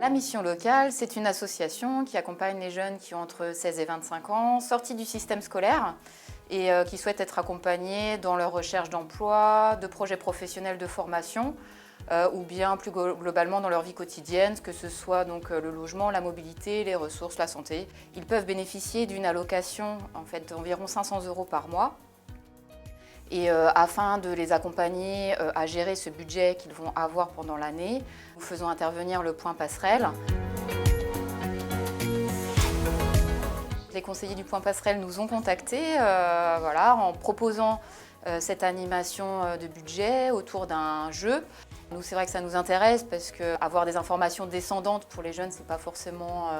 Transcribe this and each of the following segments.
La mission locale, c'est une association qui accompagne les jeunes qui ont entre 16 et 25 ans, sortis du système scolaire et qui souhaitent être accompagnés dans leur recherche d'emploi, de projets professionnels de formation ou bien plus globalement dans leur vie quotidienne, que ce soit donc le logement, la mobilité, les ressources, la santé. Ils peuvent bénéficier d'une allocation d'environ 500 € par mois. Et afin de les accompagner à gérer ce budget qu'ils vont avoir pendant l'année, nous faisons intervenir le point passerelle. Les conseillers du point passerelle nous ont contactés en proposant cette animation de budget autour d'un jeu. Nous, c'est vrai que ça nous intéresse parce qu'avoir des informations descendantes pour les jeunes, ce n'est pas forcément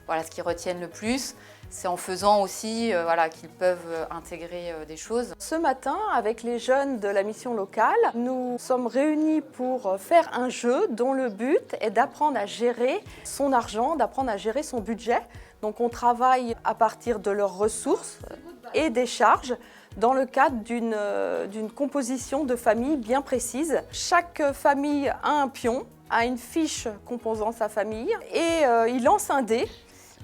ce qu'ils retiennent le plus. C'est en faisant aussi qu'ils peuvent intégrer des choses. Ce matin, avec les jeunes de la mission locale, nous sommes réunis pour faire un jeu dont le but est d'apprendre à gérer son argent, d'apprendre à gérer son budget. Donc on travaille à partir de leurs ressources et des charges dans le cadre d'une composition de famille bien précise. Chaque famille a un pion, a une fiche composant sa famille et il lance un dé.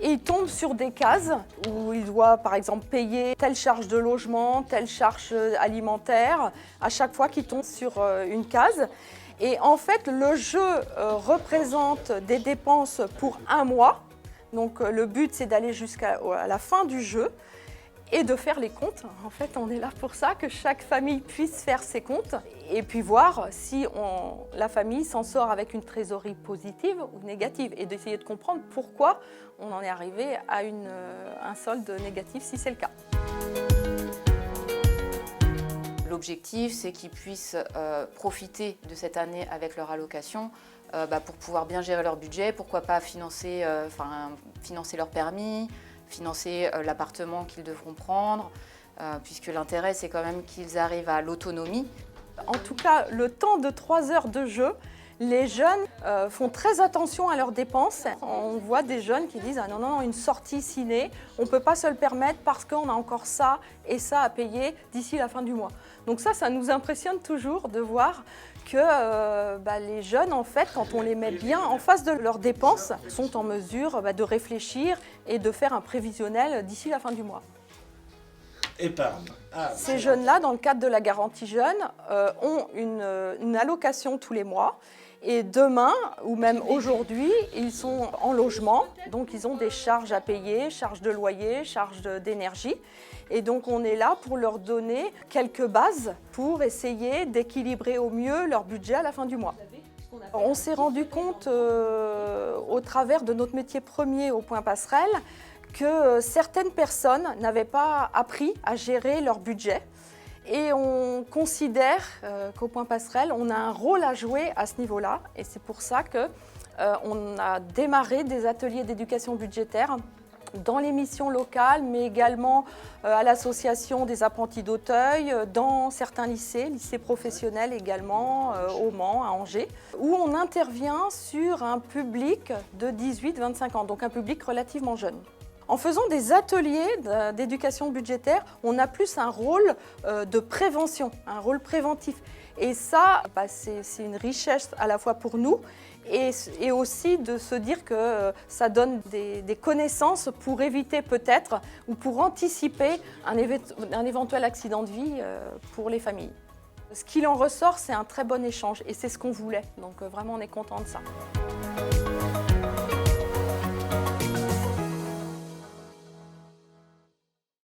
Et il tombe sur des cases où il doit par exemple payer telle charge de logement, telle charge alimentaire, à chaque fois qu'il tombe sur une case. Et en fait, le jeu représente des dépenses pour un mois. Donc le but, c'est d'aller jusqu'à la fin du jeu et de faire les comptes. En fait, on est là pour ça, que chaque famille puisse faire ses comptes et puis voir si la famille s'en sort avec une trésorerie positive ou négative et d'essayer de comprendre pourquoi on en est arrivé à un solde négatif si c'est le cas. L'objectif, c'est qu'ils puissent profiter de cette année avec leur allocation pour pouvoir bien gérer leur budget, pourquoi pas financer leur permis, financer l'appartement qu'ils devront prendre, puisque l'intérêt, c'est quand même qu'ils arrivent à l'autonomie. En tout cas, le temps de 3 heures de jeu, les jeunes font très attention à leurs dépenses. On voit des jeunes qui disent « Ah non, une sortie ciné, on ne peut pas se le permettre parce qu'on a encore ça et ça à payer d'ici la fin du mois. » Donc ça nous impressionne toujours de voir que les jeunes, en fait, quand on les met bien en face de leurs dépenses, sont en mesure de réfléchir et de faire un prévisionnel d'ici la fin du mois. Épargne. Ces jeunes-là, dans le cadre de la garantie jeune, ont une allocation tous les mois. Et demain, ou même aujourd'hui, ils sont en logement, donc ils ont des charges à payer, charges de loyer, charges d'énergie. Et donc on est là pour leur donner quelques bases pour essayer d'équilibrer au mieux leur budget à la fin du mois. On s'est rendu compte au travers de notre métier premier au point passerelle que certaines personnes n'avaient pas appris à gérer leur budget. Et on considère qu'au point passerelle, on a un rôle à jouer à ce niveau-là. Et c'est pour ça qu'on a démarré des ateliers d'éducation budgétaire dans les missions locales, mais également à l'association des apprentis d'Auteuil, dans certains lycées professionnels également, au Mans, à Angers, où on intervient sur un public de 18-25 ans, donc un public relativement jeune. En faisant des ateliers d'éducation budgétaire, on a plus un rôle de prévention, un rôle préventif. Et ça, c'est une richesse à la fois pour nous et aussi de se dire que ça donne des connaissances pour éviter peut-être ou pour anticiper un éventuel accident de vie pour les familles. Ce qu'il en ressort, c'est un très bon échange et c'est ce qu'on voulait. Donc vraiment, on est content de ça.